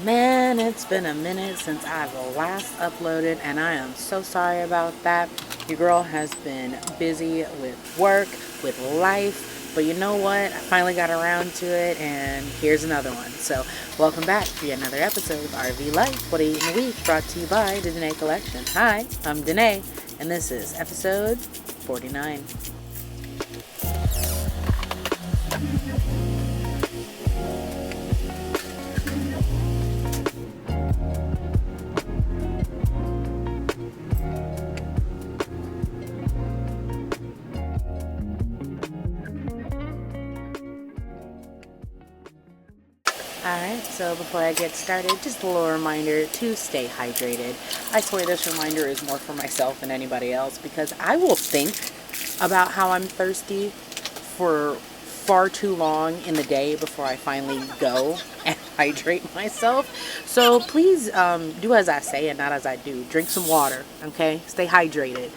Man, it's been a minute since I've last uploaded, and I am so sorry about that. Your girl has been busy with work, with life, but you know what? I finally got around to it, and here's another one. So, welcome back to yet another episode of RV Life, What I Eat in a Week, brought to you by the Danae Collection. Hi, I'm Danae, and this is episode 49. Alright, so before I get started, just a little reminder to stay hydrated. I swear this reminder is more for myself than anybody else because I will think about how I'm thirsty for far too long in the day before I finally go and hydrate myself. So please do as I say and not as I do. Drink some water, okay? Stay hydrated.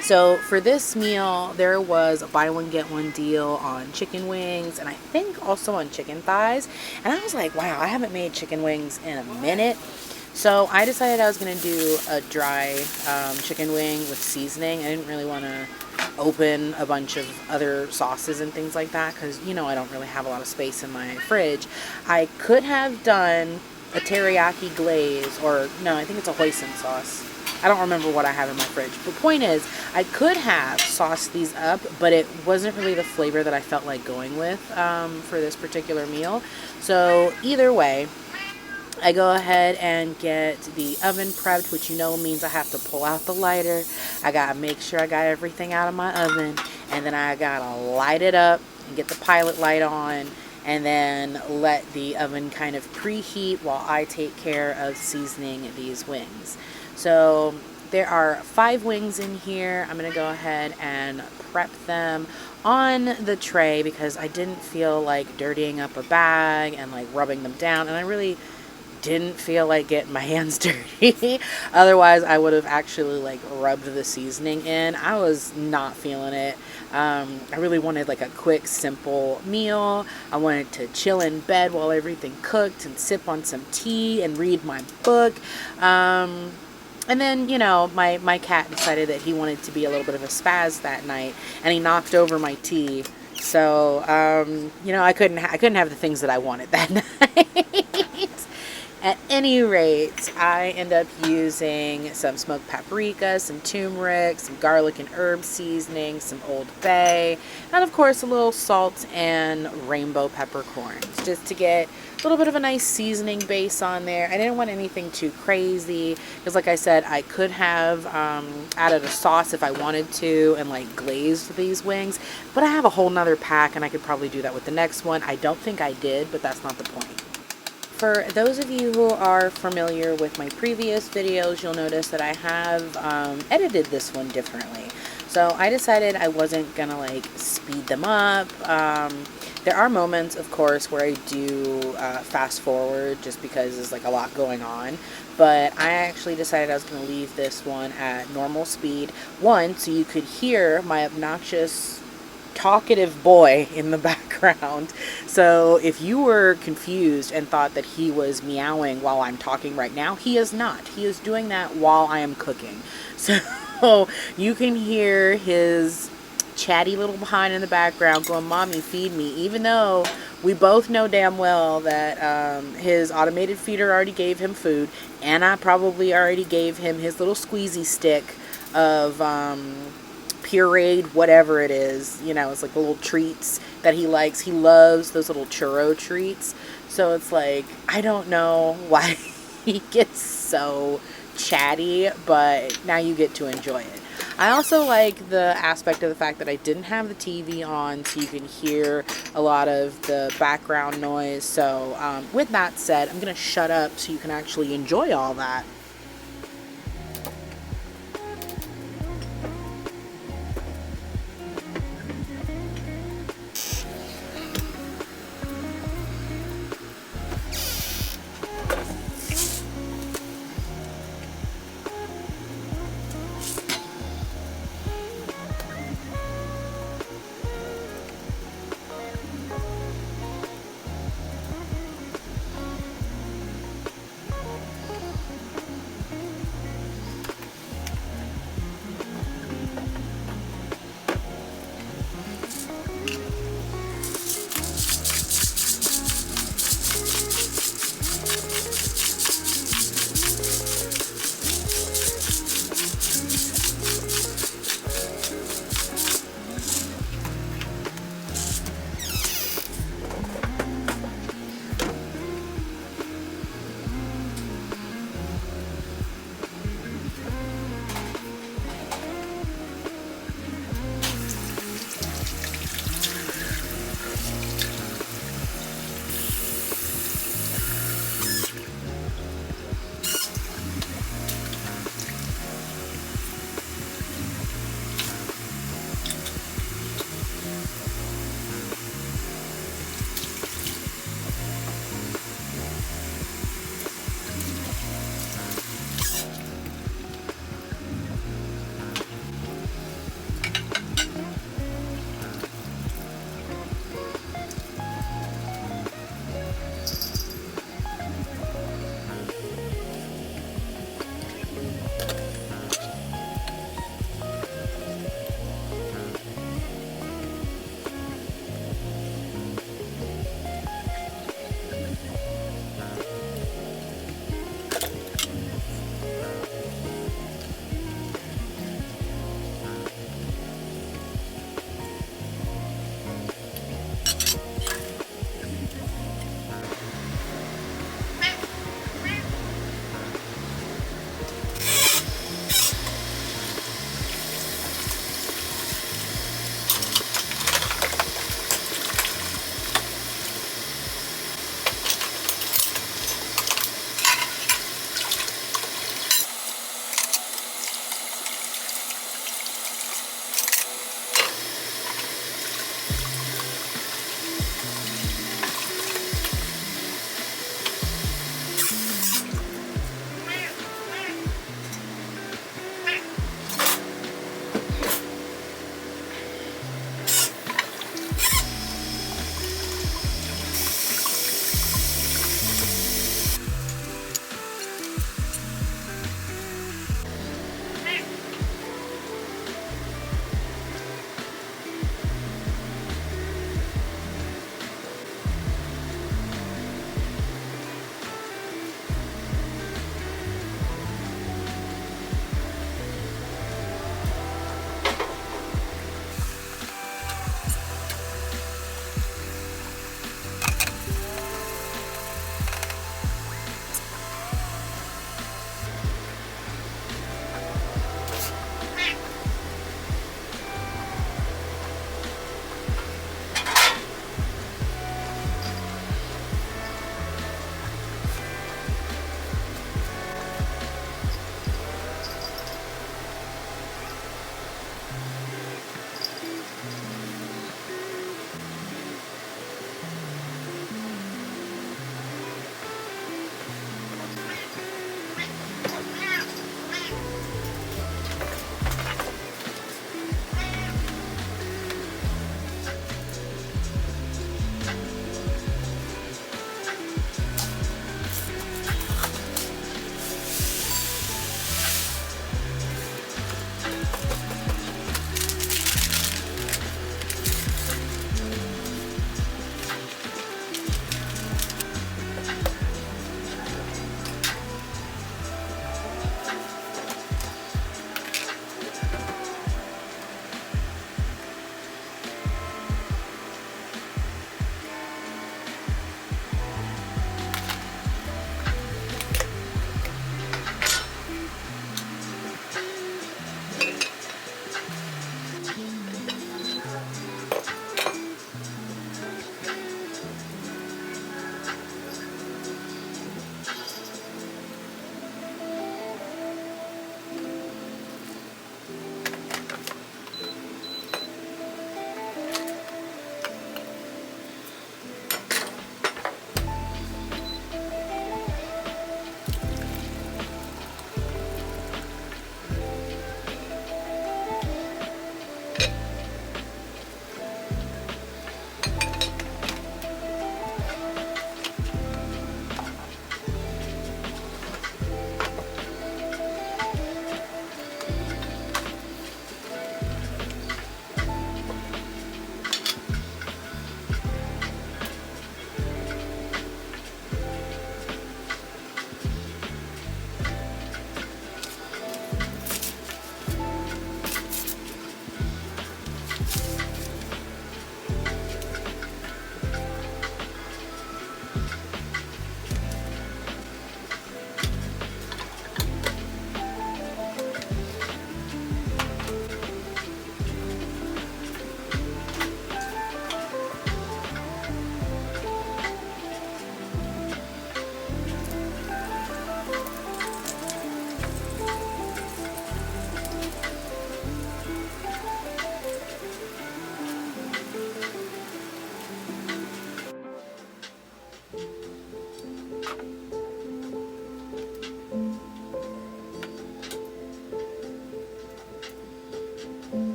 So for this meal, there was a buy one get one deal on chicken wings and I think also on chicken thighs. And I was like, wow, I haven't made chicken wings in a minute. So I decided I was going to do a dry chicken wing with seasoning. I didn't really want to open a bunch of other sauces and things like that because, you know, I don't really have a lot of space in my fridge. I could have done a teriyaki glaze, or no, I think it's a hoisin sauce. I don't remember what I have in my fridge. But point is, I could have sauced these up, but it wasn't really the flavor that I felt like going with for this particular meal. So either way, I go ahead and get the oven prepped, which you know means I have to pull out the lighter. I gotta make sure I got everything out of my oven, and then I gotta light it up and get the pilot light on, and then let the oven kind of preheat while I take care of seasoning these wings. So there are 5 wings in here. I'm gonna go ahead and prep them on the tray because I didn't feel like dirtying up a bag and like rubbing them down, and I really didn't feel like getting my hands dirty. Otherwise I would have actually like rubbed the seasoning in. I was not feeling it. I really wanted like a quick simple meal. I wanted to chill in bed while everything cooked and sip on some tea and read my book. And then, you know, my cat decided that he wanted to be a little bit of a spaz that night, and he knocked over my tea. So, you know, I couldn't have the things that I wanted that night. At any rate, I end up using some smoked paprika, some turmeric, some garlic and herb seasoning, some Old Bay, and of course a little salt and rainbow peppercorns, just to get a little bit of a nice seasoning base on there. I didn't want anything too crazy because, like I said, I could have added a sauce if I wanted to and like glazed these wings, but I have a whole nother pack and I could probably do that with the next one. I don't think I did, but that's not the point. For those of you who are familiar with my previous videos, you'll notice that I have edited this one differently. So I decided I wasn't gonna like speed them up. There are moments, of course, where I do fast forward just because there's like a lot going on. But I actually decided I was going to leave this one at normal speed. One, so you could hear my obnoxious talkative boy in the background. So if you were confused and thought that he was meowing while I'm talking right now, he is not. He is doing that while I am cooking. So you can hear his chatty little behind in the background going, "Mommy, feed me," even though we both know damn well that his automated feeder already gave him food, and I probably already gave him his little squeezy stick of pureed whatever it is. You know, it's like the little treats that he likes. He loves those little churro treats. So it's like, I don't know why he gets so chatty, but now you get to enjoy it. I also like the aspect of the fact that I didn't have the TV on, so you can hear a lot of the background noise. So with that said, I'm going to shut up so you can actually enjoy all that.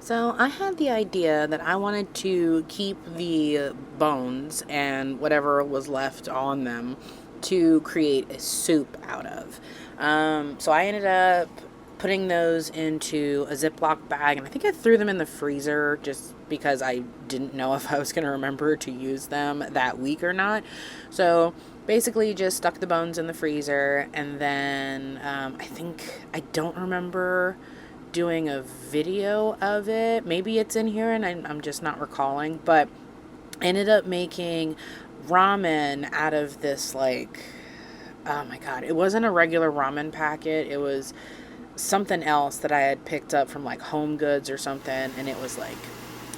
So I had the idea that I wanted to keep the bones and whatever was left on them to create a soup out of. So I ended up putting those into a Ziploc bag, and I think I threw them in the freezer just because I didn't know if I was going to remember to use them that week or not. So basically just stuck the bones in the freezer, and then I don't remember doing a video of it. Maybe it's in here and I'm just not recalling, but I ended up making ramen out of this, like, oh my god, it wasn't a regular ramen packet. It was something else that I had picked up from like Home Goods or something, and it was like,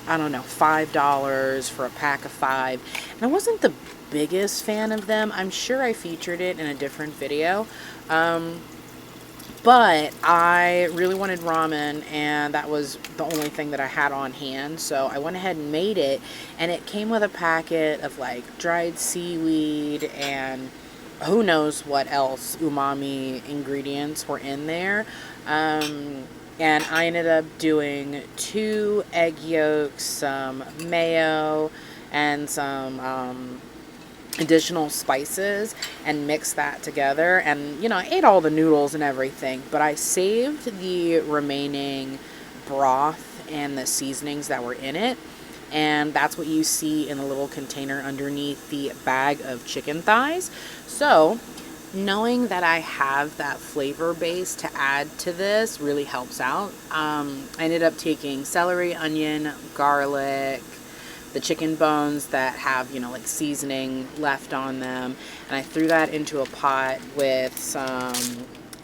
I don't know, $5 for a pack of 5. And I wasn't the biggest fan of them. I'm sure I featured it in a different video. But I really wanted ramen, and that was the only thing that I had on hand. So I went ahead and made it, and it came with a packet of like dried seaweed and who knows what else umami ingredients were in there. And I ended up doing 2 egg yolks, some mayo, and some additional spices, and mix that together. And I ate all the noodles and everything, but I saved the remaining broth and the seasonings that were in it and that's what you see in a little container underneath the bag of chicken thighs. So knowing that I have that flavor base to add to this really helps out. I ended up taking celery, onion, garlic, the chicken bones that have, you know, like seasoning left on them, and I threw that into a pot with some,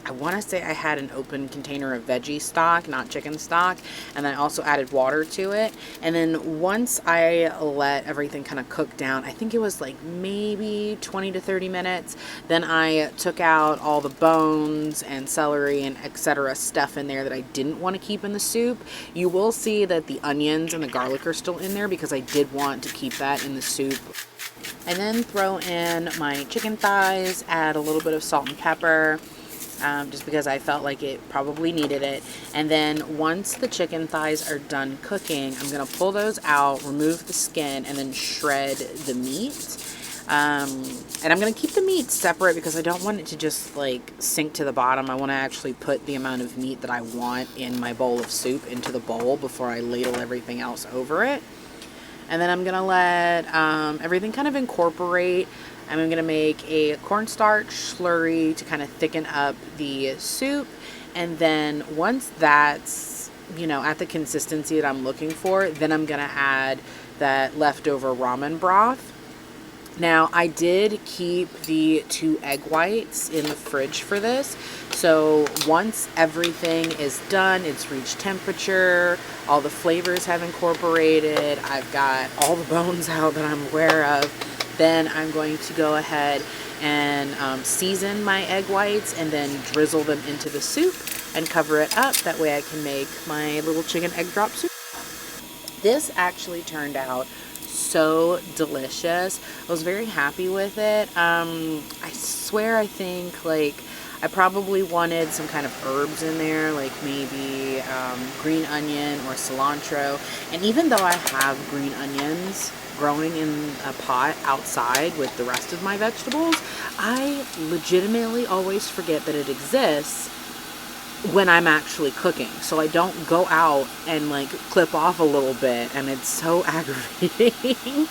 I want to say I had an open container of veggie stock, not chicken stock, and then I also added water to it. And then once I let everything kind of cook down, I think it was like maybe 20 to 30 minutes, then I took out all the bones and celery and etc. stuff in there that I didn't want to keep in the soup. You will see that the onions and the garlic are still in there because I did want to keep that in the soup. And then throw in my chicken thighs, add a little bit of salt and pepper, just because I felt like it probably needed it. And then once the chicken thighs are done cooking, I'm going to pull those out, remove the skin, and then shred the meat. And I'm going to keep the meat separate because I don't want it to just like sink to the bottom. I want to actually put the amount of meat that I want in my bowl of soup into the bowl before I ladle everything else over it. And then I'm going to let everything kind of incorporate. I'm going to make a cornstarch slurry to kind of thicken up the soup. And then once that's, you know, at the consistency that I'm looking for, then I'm going to add that leftover ramen broth. Now, I did keep the 2 egg whites in the fridge for this. So once everything is done, it's reached temperature, all the flavors have incorporated, I've got all the bones out that I'm aware of, then I'm going to go ahead and season my egg whites and then drizzle them into the soup and cover it up. That way I can make my little chicken egg drop soup. This actually turned out so delicious. I was very happy with it. I swear I think like I probably wanted some kind of herbs in there, like maybe green onion or cilantro. And even though I have green onions growing in a pot outside with the rest of my vegetables, I legitimately always forget that it exists when I'm actually cooking. So I don't go out and like clip off a little bit, and it's so aggravating.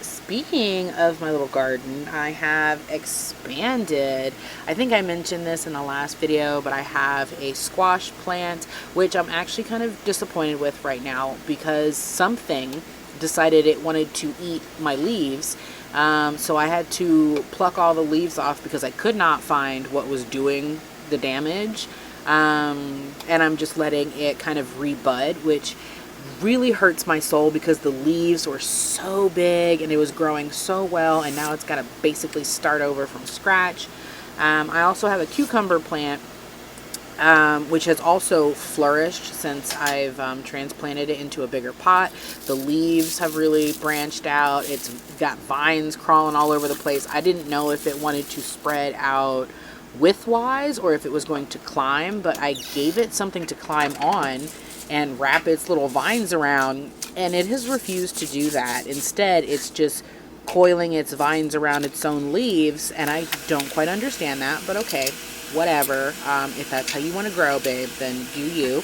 Speaking of my little garden, I have expanded. I think I mentioned this in the last video, but I have a squash plant, which I'm actually kind of disappointed with right now because something decided it wanted to eat my leaves. So I had to pluck all the leaves off because I could not find what was doing the damage. And I'm just letting it kind of rebud, which really hurts my soul because the leaves were so big and it was growing so well, and now it's got to basically start over from scratch. I also have a cucumber plant, which has also flourished since I've transplanted it into a bigger pot. The leaves have really branched out. It's got vines crawling all over the place. I didn't know if it wanted to spread out widthwise or if it was going to climb, but I gave it something to climb on and wrap its little vines around, and it has refused to do that. Instead, it's just coiling its vines around its own leaves, and I don't quite understand that, but okay, whatever. If that's how you want to grow, babe, then do you.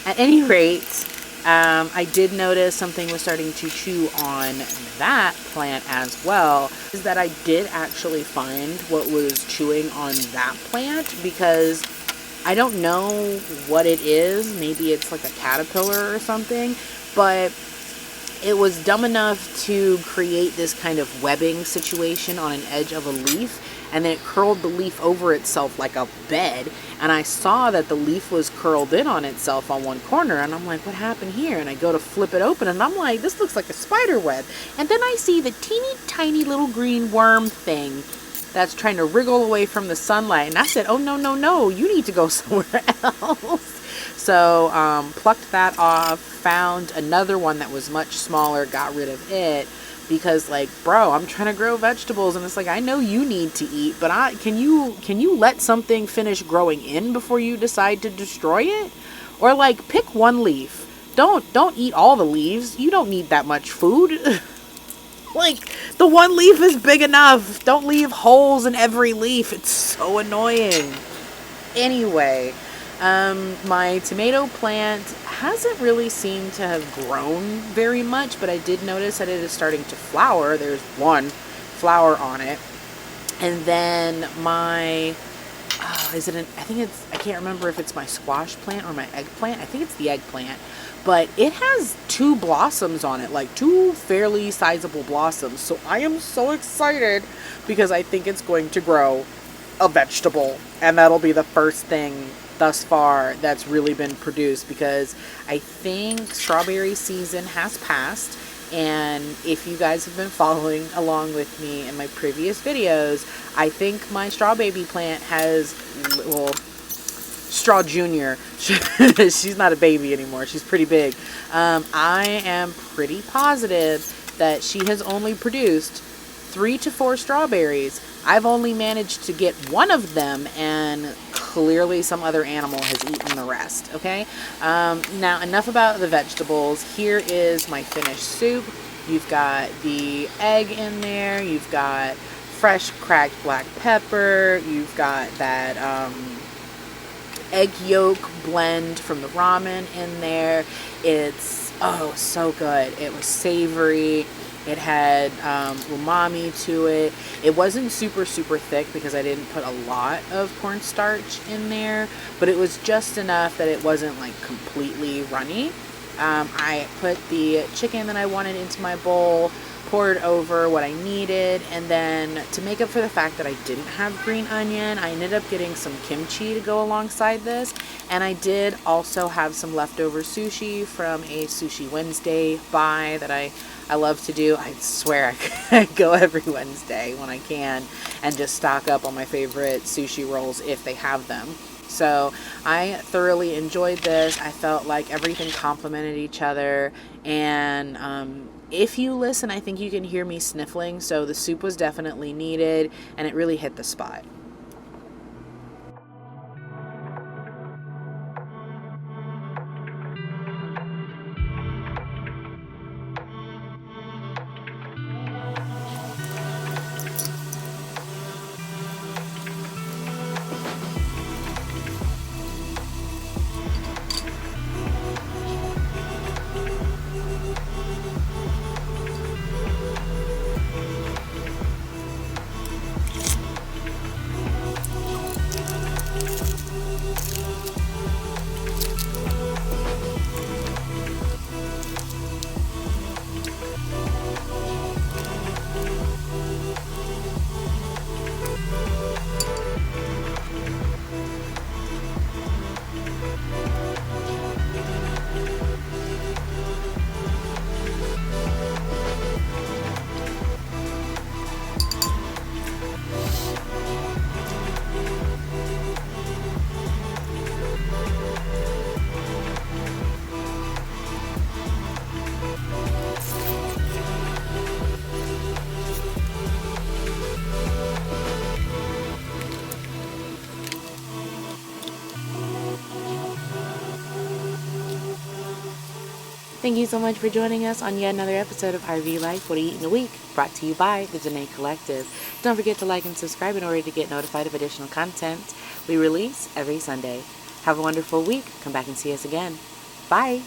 At any rate, I did notice something was starting to chew on that plant as well, is that I did actually find what was chewing on that plant, because I don't know what it is. Maybe it's like a caterpillar or something, but it was dumb enough to create this kind of webbing situation on an edge of a leaf, and then it curled the leaf over itself like a bed, and I saw that the leaf was curled in on itself on one corner, and I'm like, what happened here? And I go to flip it open, and I'm like, this looks like a spider web. And then I see the teeny tiny little green worm thing that's trying to wriggle away from the sunlight, and I said, oh no, no, no, you need to go somewhere else. So plucked that off, found another one that was much smaller, got rid of it, because like, bro, I'm trying to grow vegetables, and it's like, I know you need to eat, but can you let something finish growing in before you decide to destroy it? Or like, pick one leaf. Don't eat all the leaves. You don't need that much food. Like, the one leaf is big enough. Don't leave holes in every leaf. It's so annoying. Anyway, my tomato plant hasn't really seemed to have grown very much, but I did notice that it is starting to flower. There's one flower on it. And then my, I can't remember if it's my squash plant or my eggplant. I think it's the eggplant. But it has 2 blossoms on it, like 2 fairly sizable blossoms. So I am so excited because I think it's going to grow a vegetable. And that'll be the first thing thus far that's really been produced, because I think strawberry season has passed. And if you guys have been following along with me in my previous videos, I think my straw baby plant has, well, Straw Junior, she's not a baby anymore, she's pretty big. I am pretty positive that she has only produced 3 to 4 strawberries. I've only managed to get one of them, and clearly some other animal has eaten the rest, okay? Now, enough about the vegetables. Here is my finished soup. You've got the egg in there. You've got fresh cracked black pepper. You've got that egg yolk blend from the ramen in there. It's, oh, so good. It was savory. It had umami to it. It wasn't super thick because I didn't put a lot of cornstarch in there, but it was just enough that it wasn't like completely runny. I put the chicken that I wanted into my bowl, poured over what I needed, and then to make up for the fact that I didn't have green onion, I ended up getting some kimchi to go alongside this. And I did also have some leftover sushi from a Sushi Wednesday buy that I love to do. I swear I go every Wednesday when I can and just stock up on my favorite sushi rolls if they have them. So I thoroughly enjoyed this. I felt like everything complemented each other, and if you listen, I think you can hear me sniffling, so the soup was definitely needed and it really hit the spot. Thank you so much for joining us on yet another episode of RV Life, What Do You Eat in a Week, brought to you by the Danae Collective. Don't forget to like and subscribe in order to get notified of additional content we release every Sunday. Have a wonderful week. Come back and see us again. Bye.